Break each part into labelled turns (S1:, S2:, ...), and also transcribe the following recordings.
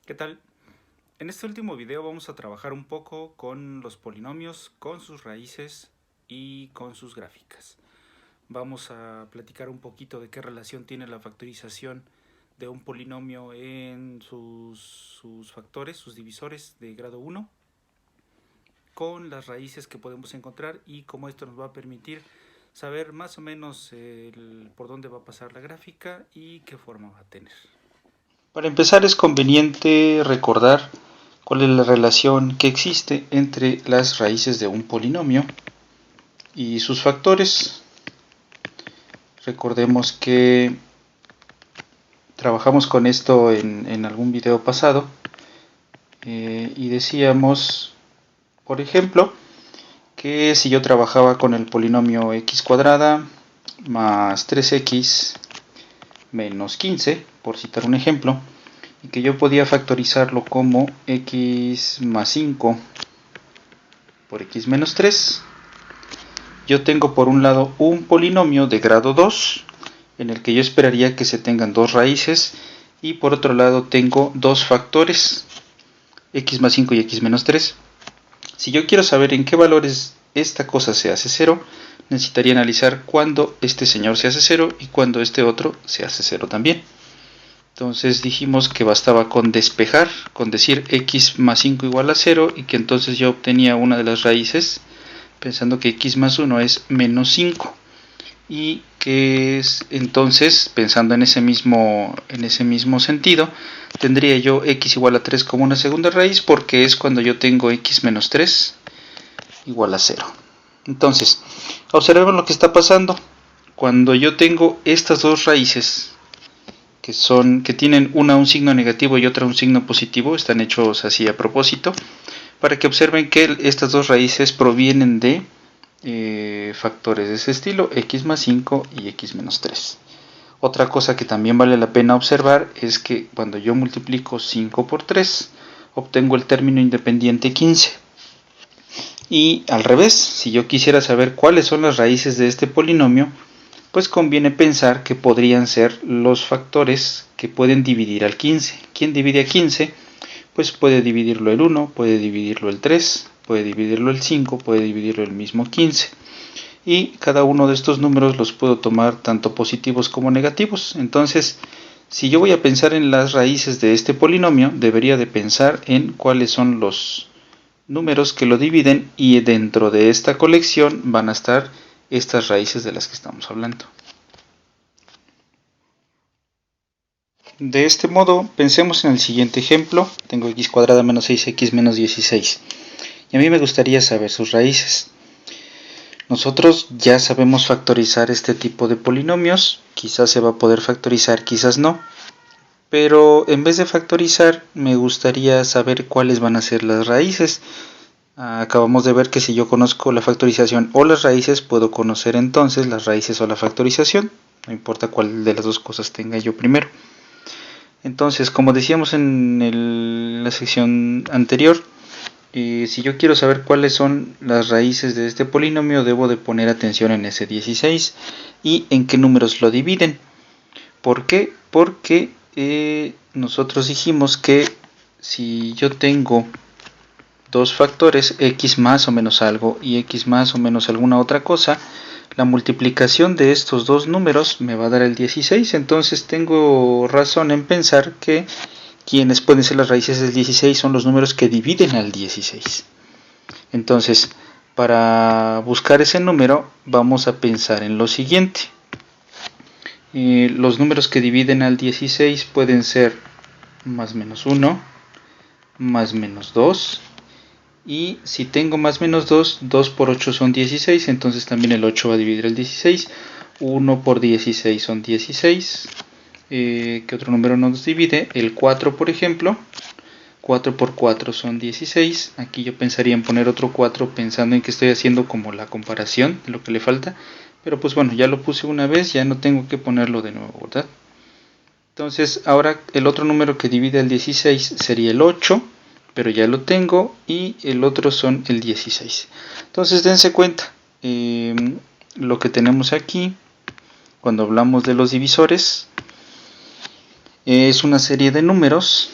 S1: ¿Qué tal? En este último video vamos a trabajar un poco con los polinomios, con sus raíces y con sus gráficas. Vamos a platicar un poquito de qué relación tiene la factorización de un polinomio en sus factores, sus divisores de grado 1, con las raíces que podemos encontrar y cómo esto nos va a permitir saber más o menos por dónde va a pasar la gráfica y qué forma va a tener.
S2: Para empezar es conveniente recordar cuál es la relación que existe entre las raíces de un polinomio y sus factores. Recordemos que trabajamos con esto en algún video pasado y decíamos, por ejemplo, que si yo trabajaba con el polinomio x cuadrada más 3x menos 15, por citar un ejemplo, y que yo podía factorizarlo como x más 5 por x menos 3. Yo tengo por un lado un polinomio de grado 2, en el que yo esperaría que se tengan dos raíces, y por otro lado tengo dos factores, x más 5 y x menos 3. Si yo quiero saber en qué valores esta cosa se hace 0, necesitaría analizar cuándo este señor se hace 0 y cuándo este otro se hace 0 también. Entonces dijimos que bastaba con despejar, con decir x más 5 igual a 0, y que entonces yo obtenía una de las raíces pensando que x más 1 es menos 5, y que es entonces, pensando en ese mismo sentido, tendría yo x igual a 3 como una segunda raíz, porque es cuando yo tengo x menos 3 igual a 0. Entonces, observemos lo que está pasando. Cuando yo tengo estas dos raíces que tienen una un signo negativo y otra un signo positivo, están hechos así a propósito, para que observen que estas dos raíces provienen de factores de ese estilo, x más 5 y x menos 3. Otra cosa que también vale la pena observar es que cuando yo multiplico 5 por 3, obtengo el término independiente 15. Y al revés, si yo quisiera saber cuáles son las raíces de este polinomio, pues conviene pensar que podrían ser los factores que pueden dividir al 15. ¿Quién divide a 15? Pues puede dividirlo el 1, puede dividirlo el 3, puede dividirlo el 5, puede dividirlo el mismo 15. Y cada uno de estos números los puedo tomar tanto positivos como negativos. Entonces, si yo voy a pensar en las raíces de este polinomio, debería de pensar en cuáles son los números que lo dividen, y dentro de esta colección van a estar estas raíces de las que estamos hablando. De este modo, pensemos en el siguiente ejemplo. Tengo x cuadrada menos 6x menos 16. Y a mí me gustaría saber sus raíces. Nosotros ya sabemos factorizar este tipo de polinomios. Quizás se va a poder factorizar, quizás no. Pero en vez de factorizar, me gustaría saber cuáles van a ser las raíces. Acabamos de ver que si yo conozco la factorización o las raíces, puedo conocer entonces las raíces o la factorización. No importa cuál de las dos cosas tenga yo primero. Entonces, como decíamos en la sección anterior, si yo quiero saber cuáles son las raíces de este polinomio, debo de poner atención en ese 16 y en qué números lo dividen. ¿Por qué? Porque nosotros dijimos que si yo tengo dos factores, x más o menos algo y x más o menos alguna otra cosa, la multiplicación de estos dos números me va a dar el 16. Entonces tengo razón en pensar que quienes pueden ser las raíces del 16 son los números que dividen al 16. Entonces, para buscar ese número, vamos a pensar en lo siguiente. Los números que dividen al 16 pueden ser más menos 1, más menos 2, y si tengo más menos 2, 2 por 8 son 16, entonces también el 8 va a dividir el 16. 1 por 16 son 16. ¿Qué otro número nos divide? El 4, por ejemplo. 4 por 4 son 16. Aquí yo pensaría en poner otro 4 pensando en que estoy haciendo como la comparación de lo que le falta. Pero pues bueno, ya lo puse una vez, ya no tengo que ponerlo de nuevo, ¿verdad? Entonces ahora el otro número que divide el 16 sería el 8, pero ya lo tengo, y el otro son el 16. Entonces dense cuenta, lo que tenemos aquí, cuando hablamos de los divisores, es una serie de números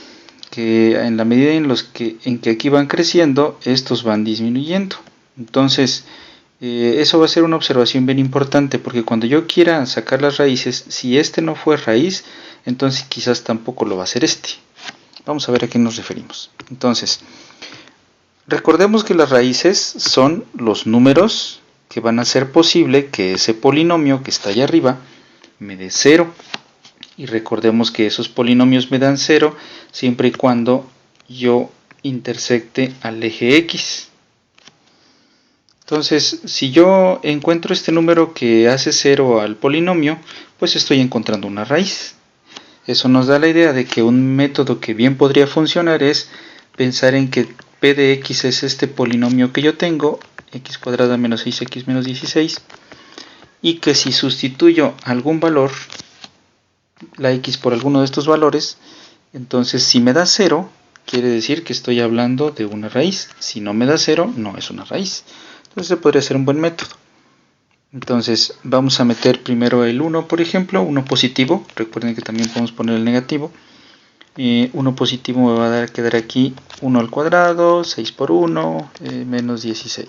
S2: que en la medida en que aquí van creciendo, estos van disminuyendo. Entonces, eso va a ser una observación bien importante, porque cuando yo quiera sacar las raíces, si este no fue raíz, entonces quizás tampoco lo va a hacer este. Vamos a ver a qué nos referimos. Entonces, recordemos que las raíces son los números que van a hacer posible que ese polinomio que está allá arriba me dé 0. Y recordemos que esos polinomios me dan 0 siempre y cuando yo intersecte al eje X. Entonces, si yo encuentro este número que hace 0 al polinomio, pues estoy encontrando una raíz. Eso nos da la idea de que un método que bien podría funcionar es pensar en que p de x es este polinomio que yo tengo, x cuadrada menos 6x menos 16, y que si sustituyo algún valor, la x por alguno de estos valores, entonces si me da 0, quiere decir que estoy hablando de una raíz. Si no me da 0, no es una raíz. Entonces podría ser un buen método. Entonces vamos a meter primero el 1, por ejemplo, 1 positivo. Recuerden que también podemos poner el negativo. 1 positivo me va a quedar aquí 1 al cuadrado, 6 por 1, menos 16.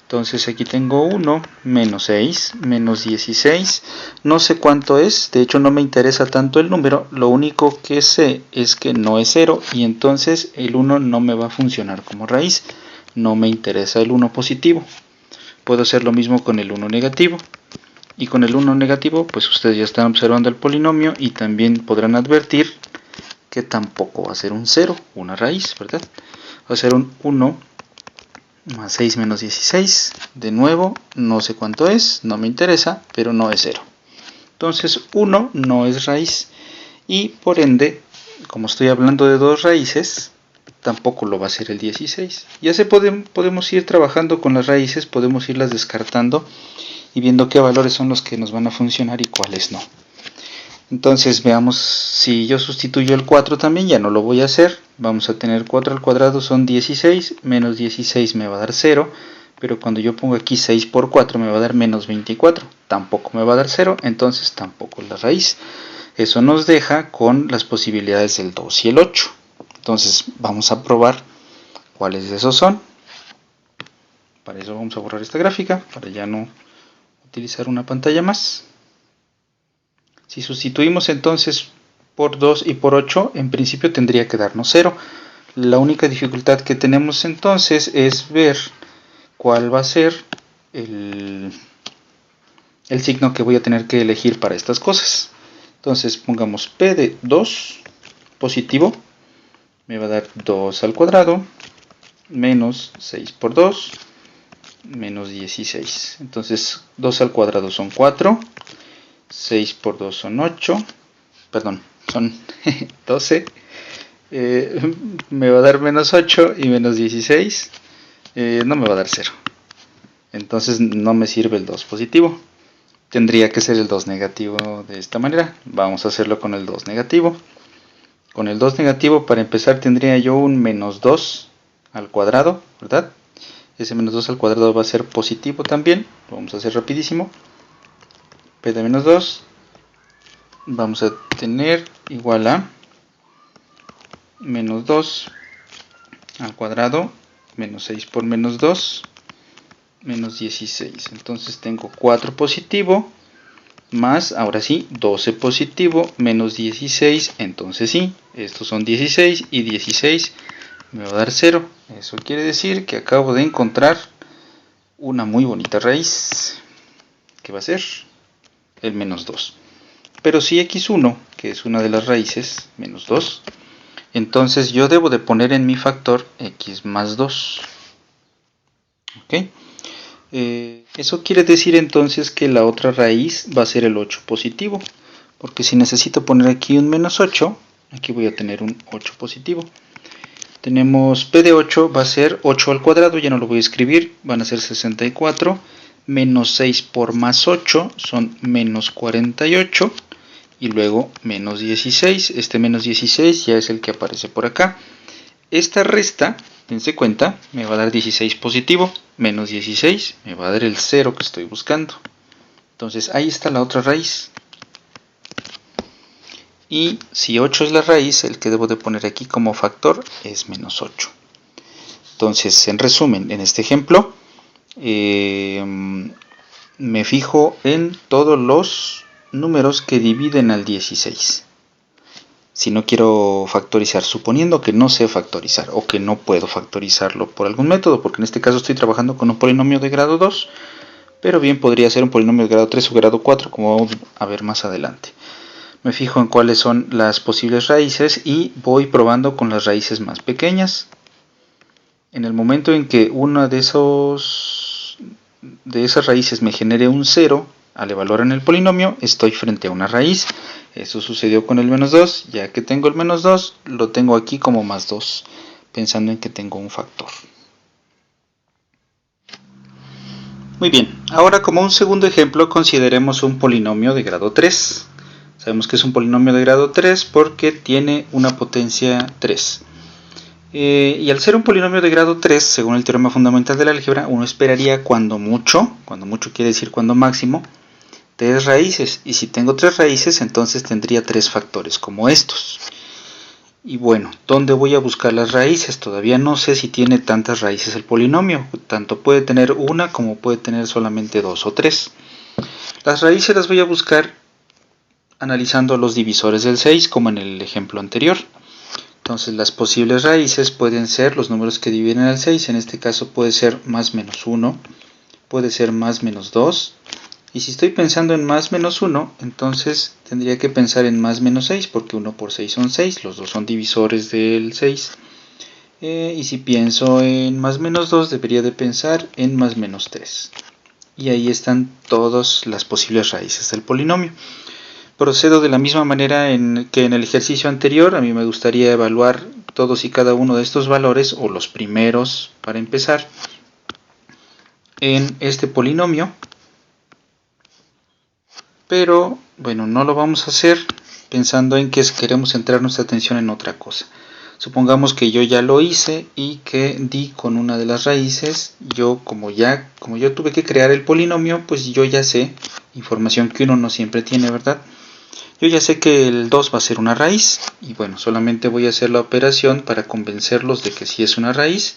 S2: Entonces aquí tengo 1 menos 6 menos 16. No sé cuánto es, de hecho no me interesa tanto el número. Lo único que sé es que no es 0 y entonces el 1 no me va a funcionar como raíz. No me interesa el 1 positivo. Puedo hacer lo mismo con el 1 negativo. Y con el 1 negativo, pues ustedes ya están observando el polinomio y también podrán advertir que tampoco va a ser un 0, una raíz, ¿verdad? Va a ser un 1 más 6 menos 16. De nuevo, no sé cuánto es, no me interesa, pero no es 0. Entonces 1 no es raíz. Y por ende, como estoy hablando de dos raíces, tampoco lo va a ser el 16. Ya podemos ir trabajando con las raíces, podemos irlas descartando y viendo qué valores son los que nos van a funcionar y cuáles no. Entonces veamos, si yo sustituyo el 4 también, ya no lo voy a hacer. Vamos a tener 4 al cuadrado son 16, menos 16 me va a dar 0, pero cuando yo pongo aquí 6 por 4 me va a dar menos 24, tampoco me va a dar 0, entonces tampoco es la raíz. Eso nos deja con las posibilidades del 2 y el 8. Entonces vamos a probar cuáles de esos son. Para eso vamos a borrar esta gráfica, para ya no utilizar una pantalla más. Si sustituimos entonces por 2 y por 8, en principio tendría que darnos 0. La única dificultad que tenemos entonces es ver cuál va a ser el signo que voy a tener que elegir para estas cosas. Entonces pongamos p de 2 positivo, me va a dar 2 al cuadrado, menos 6 por 2, menos 16. Entonces 2 al cuadrado son 4, 6 por 2 son 8, perdón, son 12, me va a dar menos 8 y menos 16, no me va a dar 0. Entonces no me sirve el 2 positivo. Tendría que ser el 2 negativo de esta manera. Vamos a hacerlo con el 2 negativo. Con el 2 negativo, para empezar, tendría yo un menos 2 al cuadrado, ¿verdad? Ese menos 2 al cuadrado va a ser positivo también. Lo vamos a hacer rapidísimo. P de menos 2 vamos a tener igual a menos 2 al cuadrado, menos 6 por menos 2, menos 16. Entonces tengo 4 positivo, más, ahora sí, 12 positivo, menos 16. Entonces sí, estos son 16 y 16 me va a dar 0. Eso quiere decir que acabo de encontrar una muy bonita raíz, que va a ser el menos 2. Pero si x1, que es una de las raíces, menos 2, entonces yo debo de poner en mi factor x más 2. ¿Ok? Eso quiere decir entonces que la otra raíz va a ser el 8 positivo, porque si necesito poner aquí un menos 8, aquí voy a tener un 8 positivo. Tenemos p de 8 va a ser 8 al cuadrado, ya no lo voy a escribir, van a ser 64, menos 6 por más 8 son menos 48, y luego menos 16, este menos 16 ya es el que aparece por acá. Esta resta, dense cuenta, me va a dar 16 positivo, menos 16 me va a dar el 0 que estoy buscando. Entonces ahí está la otra raíz. y si 8 es la raíz, el que debo de poner aquí como factor es menos 8. Entonces, en resumen, en este ejemplo, me fijo en todos los números que dividen al 16. Si no quiero factorizar, suponiendo que no sé factorizar o que no puedo factorizarlo por algún método, porque en este caso estoy trabajando con un polinomio de grado 2, pero bien podría ser un polinomio de grado 3 o grado 4, como vamos a ver más adelante. Me fijo en cuáles son las posibles raíces y voy probando con las raíces más pequeñas. En el momento en que una de esas raíces me genere un 0, al evaluar en el polinomio, estoy frente a una raíz. Eso sucedió con el menos 2, ya que tengo el menos 2, lo tengo aquí como más 2, pensando en que tengo un factor. Muy bien, ahora como un segundo ejemplo consideremos un polinomio de grado 3. Sabemos que es un polinomio de grado 3 porque tiene una potencia 3. Y al ser un polinomio de grado 3, según el teorema fundamental de la álgebra, uno esperaría cuando mucho quiere decir cuando máximo, 3 raíces. Y si tengo 3 raíces, entonces tendría 3 factores como estos. Y bueno, ¿dónde voy a buscar las raíces? Todavía no sé si tiene tantas raíces el polinomio. Tanto puede tener una como puede tener solamente 2 o 3. Las raíces las voy a buscar analizando los divisores del 6, como en el ejemplo anterior. Entonces las posibles raíces pueden ser los números que dividen al 6, en este caso puede ser más menos 1, puede ser más menos 2, y si estoy pensando en más menos 1, entonces tendría que pensar en más menos 6, porque 1 por 6 son 6, los dos son divisores del 6, y si pienso en más menos 2, debería de pensar en más menos 3, y ahí están todas las posibles raíces del polinomio. Procedo de la misma manera que en el ejercicio anterior. A mí me gustaría evaluar todos y cada uno de estos valores, o los primeros para empezar, en este polinomio. Pero bueno, no lo vamos a hacer pensando en que queremos centrar nuestra atención en otra cosa. Supongamos que yo ya lo hice y que di con una de las raíces. Como yo tuve que crear el polinomio, pues yo ya sé información que uno no siempre tiene, ¿verdad? Yo ya sé que el 2 va a ser una raíz, y bueno, solamente voy a hacer la operación para convencerlos de que sí es una raíz.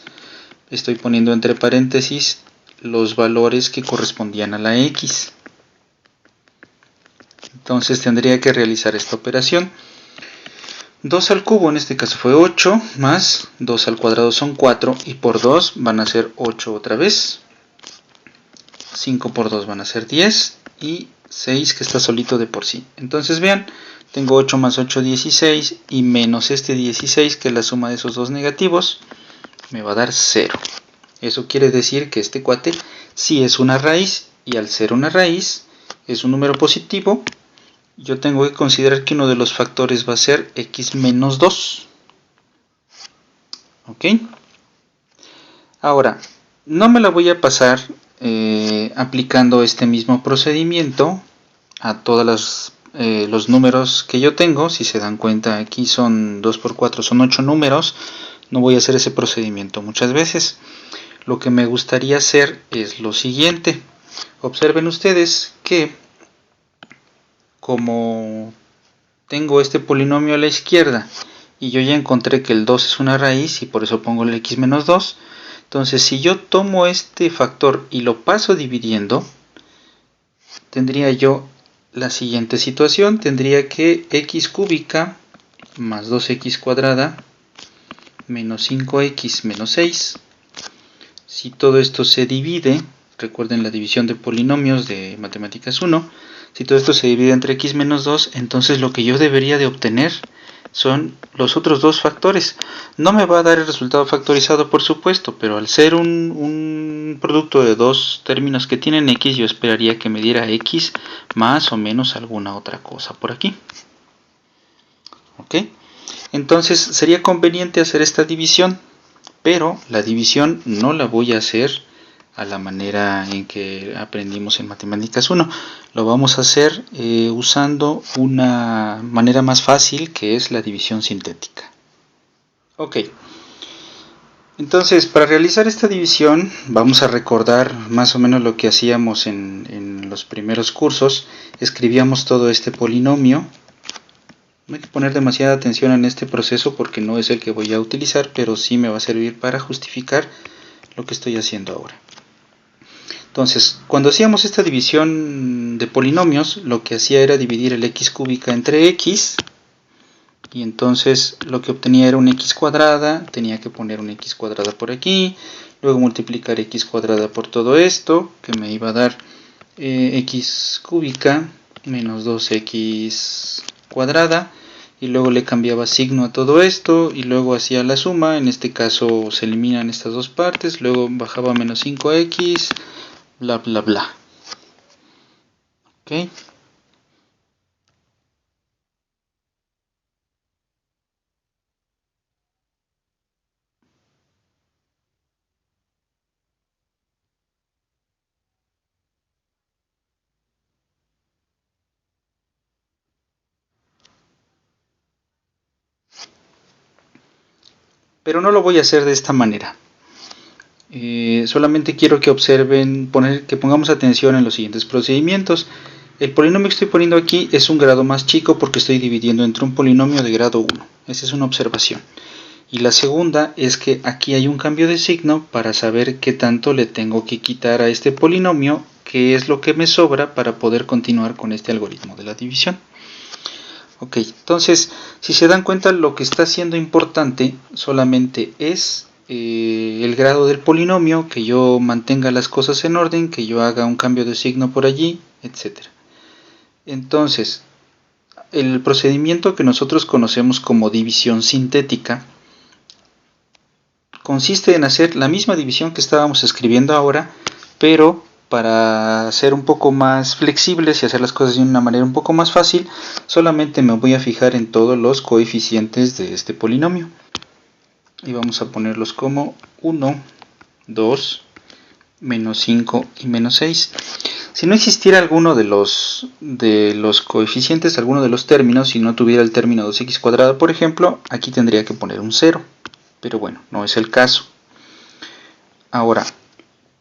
S2: Estoy poniendo entre paréntesis los valores que correspondían a la x. Entonces tendría que realizar esta operación. 2 al cubo en este caso fue 8, más 2 al cuadrado son 4, y por 2 van a ser 8 otra vez. 5 por 2 van a ser 10, y 6 que está solito de por sí. Entonces vean, tengo 8 más 8, 16, y menos este 16, que es la suma de esos dos negativos, me va a dar 0. Eso quiere decir que este cuate sí es una raíz, y al ser una raíz es un número positivo. Yo tengo que considerar que uno de los factores va a ser x menos 2. ¿Ok? Ahora, no me la voy a pasar aplicando este mismo procedimiento a todos los números que yo tengo. Si se dan cuenta, aquí son 2 por 4, son 8 números. No voy a hacer ese procedimiento muchas veces. Lo que me gustaría hacer es lo siguiente. Observen ustedes que como tengo este polinomio a la izquierda y yo ya encontré que el 2 es una raíz, y por eso pongo el x menos 2, entonces si yo tomo este factor y lo paso dividiendo, tendría yo la siguiente situación. Tendría que x cúbica más 2x cuadrada menos 5x menos 6. Si todo esto se divide, recuerden la división de polinomios de matemáticas 1, si todo esto se divide entre x menos 2, entonces lo que yo debería de obtener son los otros dos factores. No me va a dar el resultado factorizado, por supuesto, pero al ser un producto de dos términos que tienen x, yo esperaría que me diera x más o menos alguna otra cosa por aquí. ¿Ok? Entonces sería conveniente hacer esta división, pero la división no la voy a hacer a la manera en que aprendimos en Matemáticas 1. Lo vamos a hacer usando una manera más fácil, que es la división sintética. Ok. Entonces, para realizar esta división vamos a recordar más o menos lo que hacíamos en los primeros cursos. Escribíamos todo este polinomio No hay que poner demasiada atención en este proceso porque no es el que voy a utilizar, pero sí me va a servir para justificar lo que estoy haciendo ahora. Entonces, cuando hacíamos esta división de polinomios, lo que hacía era dividir el x cúbica entre x, y entonces lo que obtenía era un x cuadrada, tenía que poner un x cuadrada por aquí, luego multiplicar x cuadrada por todo esto, que me iba a dar x cúbica menos 2x cuadrada, y luego le cambiaba signo a todo esto y luego hacía la suma. En este caso se eliminan estas dos partes, luego bajaba menos 5x, bla bla bla. ¿Ok? Pero no lo voy a hacer de esta manera. Solamente quiero que observen, que pongamos atención en los siguientes procedimientos. El polinomio que estoy poniendo aquí es un grado más chico porque estoy dividiendo entre un polinomio de grado 1. Esa es una observación. Y la segunda es que aquí hay un cambio de signo para saber qué tanto le tengo que quitar a este polinomio, qué es lo que me sobra para poder continuar con este algoritmo de la división. Ok, entonces, si se dan cuenta, lo que está siendo importante solamente es el grado del polinomio, que yo mantenga las cosas en orden, que yo haga un cambio de signo por allí, etc. Entonces, el procedimiento que nosotros conocemos como división sintética consiste en hacer la misma división que estábamos escribiendo ahora, pero para ser un poco más flexibles y hacer las cosas de una manera un poco más fácil, solamente me voy a fijar en todos los coeficientes de este polinomio. Y vamos a ponerlos como 1, 2, menos 5 y menos 6. Si no existiera alguno de los coeficientes, alguno de los términos, si no tuviera el término 2x cuadrado, por ejemplo, aquí tendría que poner un 0. Pero bueno, no es el caso. Ahora,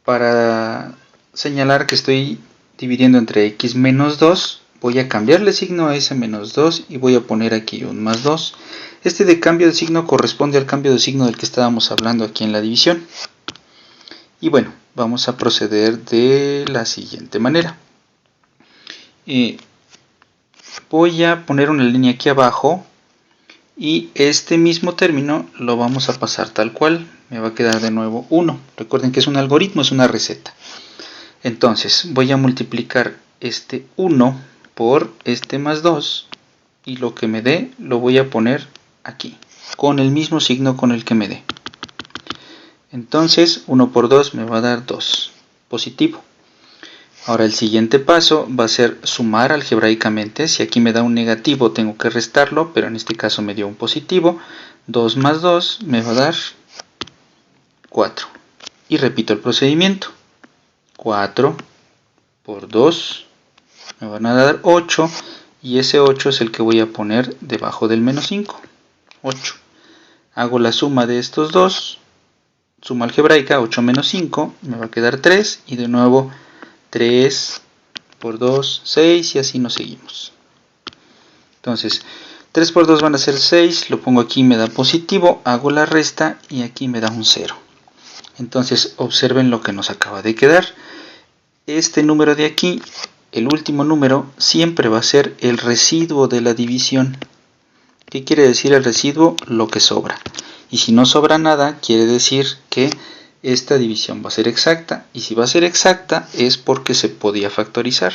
S2: para señalar que estoy dividiendo entre x menos 2, voy a cambiarle signo a ese menos 2 y voy a poner aquí un más 2. Este de cambio de signo corresponde al cambio de signo del que estábamos hablando aquí en la división. Y bueno, vamos a proceder de la siguiente manera. Voy a poner una línea aquí abajo y este mismo término lo vamos a pasar tal cual. Me va a quedar de nuevo 1. Recuerden que es un algoritmo, es una receta. Entonces voy a multiplicar este 1 por este más 2 y lo que me dé lo voy a poner aquí, con el mismo signo con el que me dé. Entonces 1 por 2 me va a dar 2, positivo. Ahora el siguiente paso va a ser sumar algebraicamente. Si aquí me da un negativo tengo que restarlo, pero en este caso me dio un positivo. 2 más 2 me va a dar 4. Y repito el procedimiento. 4 por 2 me van a dar 8. Y ese 8 es el que voy a poner debajo del menos 5. 8. Hago la suma de estos dos. Suma algebraica, 8 menos 5, me va a quedar 3. Y de nuevo 3 por 2, 6 y así nos seguimos. Entonces, 3 por 2 van a ser 6, lo pongo aquí, me da positivo, hago la resta y aquí me da un 0. Entonces, observen lo que nos acaba de quedar. Este número de aquí, el último número, siempre va a ser el residuo de la división. ¿Qué quiere decir el residuo? Lo que sobra. Y si no sobra nada, quiere decir que esta división va a ser exacta. Y si va a ser exacta es porque se podía factorizar.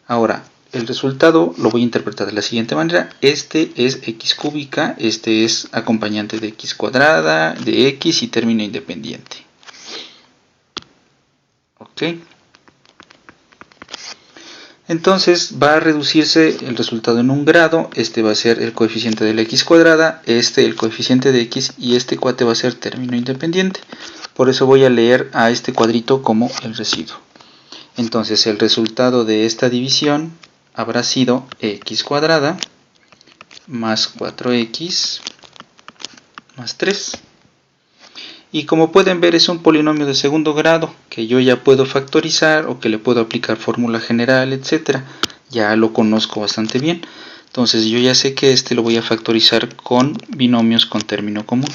S2: Ahora, el resultado lo voy a interpretar de la siguiente manera. Este es x cúbica, este es acompañante de x cuadrada, de x y término independiente. ¿Ok? Entonces va a reducirse el resultado en un grado. Este va a ser el coeficiente de la x cuadrada, este el coeficiente de x y este cuate va a ser término independiente. Por eso voy a leer a este cuadrito como el residuo. Entonces el resultado de esta división habrá sido x cuadrada más 4x más 3. Y como pueden ver es un polinomio de segundo grado que yo ya puedo factorizar o que le puedo aplicar fórmula general, etc. Ya lo conozco bastante bien. Entonces yo ya sé que este lo voy a factorizar con binomios con término común.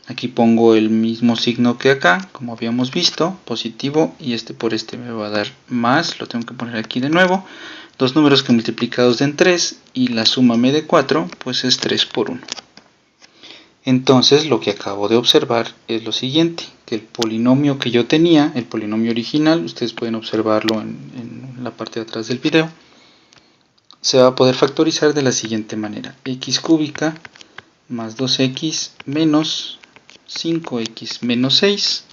S2: Aquí pongo el mismo signo que acá, como habíamos visto, positivo, y este por este me va a dar más, lo tengo que poner aquí de nuevo. Dos números que multiplicados den 3 y la suma me de 4, pues es 3 por 1. Entonces lo que acabo de observar es lo siguiente, que el polinomio que yo tenía, el polinomio original, ustedes pueden observarlo en la parte de atrás del video, se va a poder factorizar de la siguiente manera: x cúbica más 2x menos 5x menos 6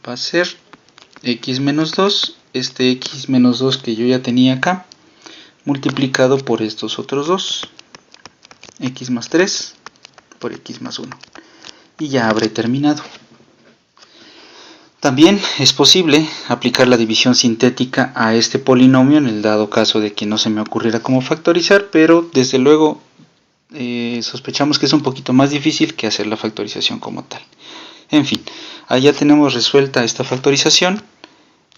S2: va a ser x menos 2, este x menos 2 que yo ya tenía acá, multiplicado por estos otros dos, x más 3 por x más 1. Y ya habré terminado. También es posible aplicar la división sintética a este polinomio en el dado caso de que no se me ocurriera cómo factorizar, pero desde luego sospechamos que es un poquito más difícil que hacer la factorización como tal. En fin, allá tenemos resuelta esta factorización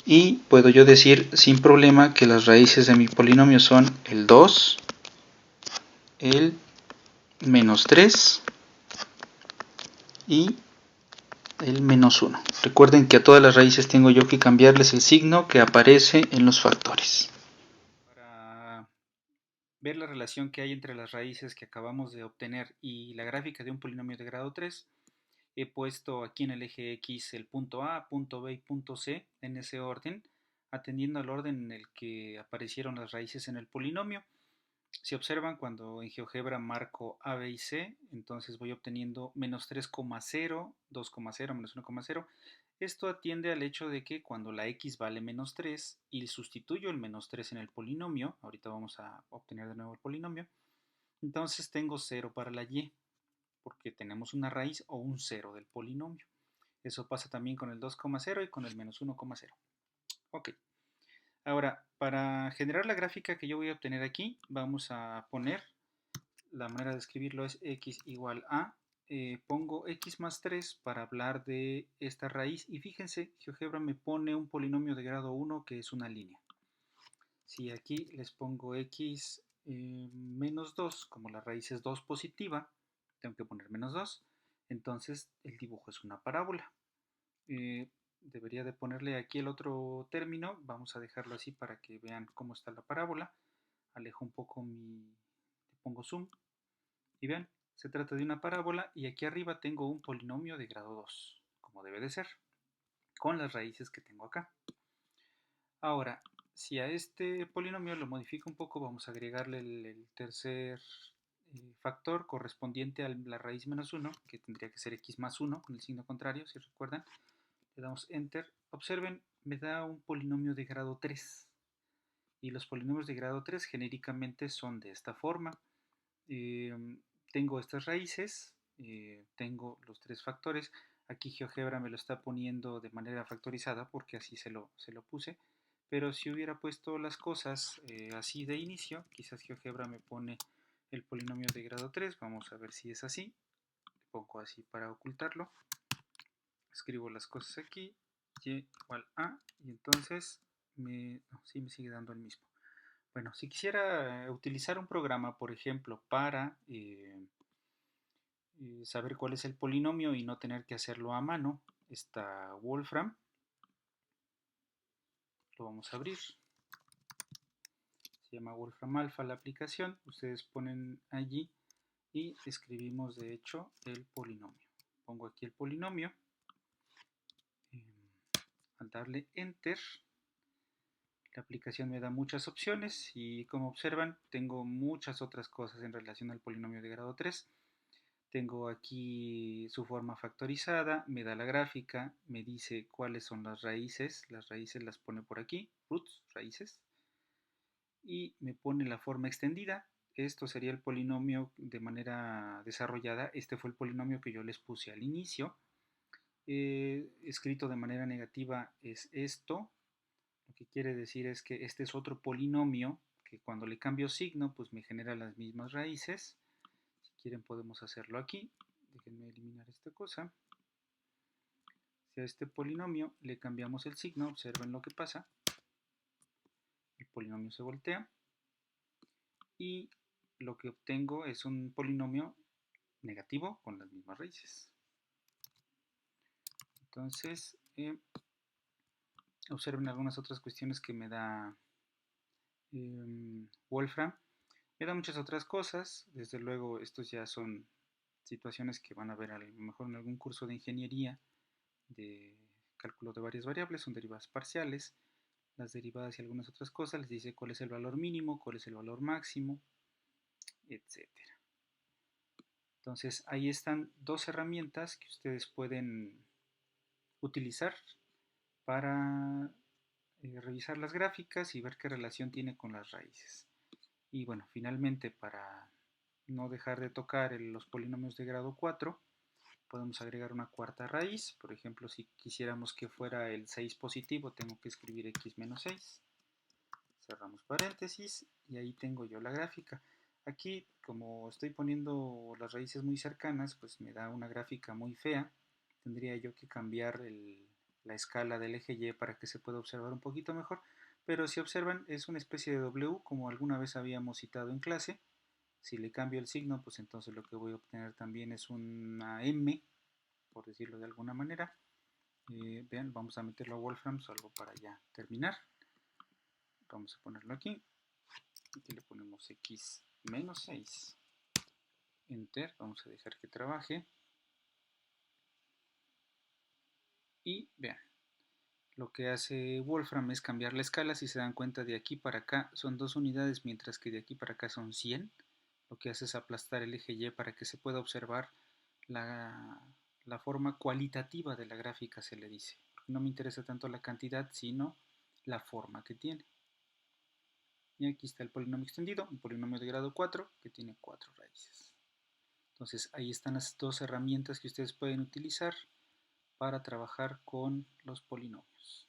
S2: y puedo yo decir sin problema que las raíces de mi polinomio son el 2, el menos 3 y el menos 1. Recuerden que a todas las raíces tengo yo que cambiarles el signo que aparece en los factores.
S1: Para ver la relación que hay entre las raíces que acabamos de obtener y la gráfica de un polinomio de grado 3, he puesto aquí en el eje X el punto A, punto B y punto C en ese orden, atendiendo al orden en el que aparecieron las raíces en el polinomio. Si observan, cuando en GeoGebra marco A, B y C, entonces voy obteniendo menos 3,0, 2,0, menos 1,0. Esto atiende al hecho de que cuando la x vale menos 3 y sustituyo el menos 3 en el polinomio, ahorita vamos a obtener de nuevo el polinomio, entonces tengo 0 para la y, porque tenemos una raíz o un 0 del polinomio. Eso pasa también con el 2,0 y con el menos 1,0. Ok. Ahora, para generar la gráfica que yo voy a obtener aquí, vamos a poner, la manera de escribirlo es x igual a, pongo x más 3 para hablar de esta raíz, y fíjense, GeoGebra me pone un polinomio de grado 1 que es una línea. Si aquí les pongo x menos 2, como la raíz es 2 positiva, tengo que poner menos 2, entonces el dibujo es una parábola. Debería de ponerle aquí el otro término, vamos a dejarlo así para que vean cómo está la parábola. Alejo un poco le pongo zoom y vean, se trata de una parábola y aquí arriba tengo un polinomio de grado 2, como debe de ser, con las raíces que tengo acá. Ahora, si a este polinomio lo modifico un poco, vamos a agregarle el tercer factor correspondiente a la raíz menos 1, que tendría que ser x más 1 con el signo contrario, si recuerdan. Le damos enter. Observen, me da un polinomio de grado 3. Y los polinomios de grado 3 genéricamente son de esta forma. Tengo estas raíces, tengo los tres factores. Aquí GeoGebra me lo está poniendo de manera factorizada porque así se lo puse. Pero si hubiera puesto las cosas así de inicio, quizás GeoGebra me pone el polinomio de grado 3. Vamos a ver si es así. Le pongo así para ocultarlo. Escribo las cosas aquí. Y igual a. Y entonces sí me sigue dando el mismo. Bueno, si quisiera utilizar un programa, por ejemplo, para saber cuál es el polinomio y no tener que hacerlo a mano, está Wolfram. Lo vamos a abrir. Se llama Wolfram Alpha la aplicación. Ustedes ponen allí y escribimos de hecho el polinomio. Pongo aquí el polinomio. Al darle enter, la aplicación me da muchas opciones y, como observan, tengo muchas otras cosas en relación al polinomio de grado 3. Tengo aquí su forma factorizada, me da la gráfica, me dice cuáles son las raíces las pone por aquí, roots, raíces, y me pone la forma extendida. Esto sería el polinomio de manera desarrollada. Este fue el polinomio que yo les puse al inicio. Escrito de manera negativa es esto. Lo que quiere decir es que este es otro polinomio que cuando le cambio signo, pues me genera las mismas raíces. Si quieren podemos hacerlo aquí. Déjenme eliminar esta cosa. Si a este polinomio le cambiamos el signo, observen lo que pasa. El polinomio se voltea y lo que obtengo es un polinomio negativo con las mismas raíces. Entonces, observen algunas otras cuestiones que me da Wolfram. Me da muchas otras cosas. Desde luego, estos ya son situaciones que van a ver a lo mejor en algún curso de ingeniería de cálculo de varias variables, son derivadas parciales, las derivadas y algunas otras cosas, les dice cuál es el valor mínimo, cuál es el valor máximo, etcétera. Entonces ahí están dos herramientas que ustedes pueden utilizar para revisar las gráficas y ver qué relación tiene con las raíces. Y bueno, finalmente para no dejar de tocar los polinomios de grado 4, podemos agregar una cuarta raíz. Por ejemplo, si quisiéramos que fuera el 6 positivo, tengo que escribir x menos 6. Cerramos paréntesis y ahí tengo yo la gráfica. Aquí, como estoy poniendo las raíces muy cercanas, pues me da una gráfica muy fea. Tendría yo que cambiar la escala del eje Y para que se pueda observar un poquito mejor. Pero si observan, es una especie de W, como alguna vez habíamos citado en clase. Si le cambio el signo, pues entonces lo que voy a obtener también es una M, por decirlo de alguna manera. Vean, vamos a meterlo a Wolfram solo para ya terminar. Vamos a ponerlo aquí. Aquí le ponemos x menos 6. Enter. Vamos a dejar que trabaje. Y vean, lo que hace Wolfram es cambiar la escala. Si se dan cuenta, de aquí para acá son 2 unidades, mientras que de aquí para acá son 100. Lo que hace es aplastar el eje Y para que se pueda observar la forma cualitativa de la gráfica, se le dice. No me interesa tanto la cantidad, sino la forma que tiene. Y aquí está el polinomio extendido, un polinomio de grado 4 que tiene 4 raíces. Entonces ahí están las dos herramientas que ustedes pueden utilizar para trabajar con los polinomios.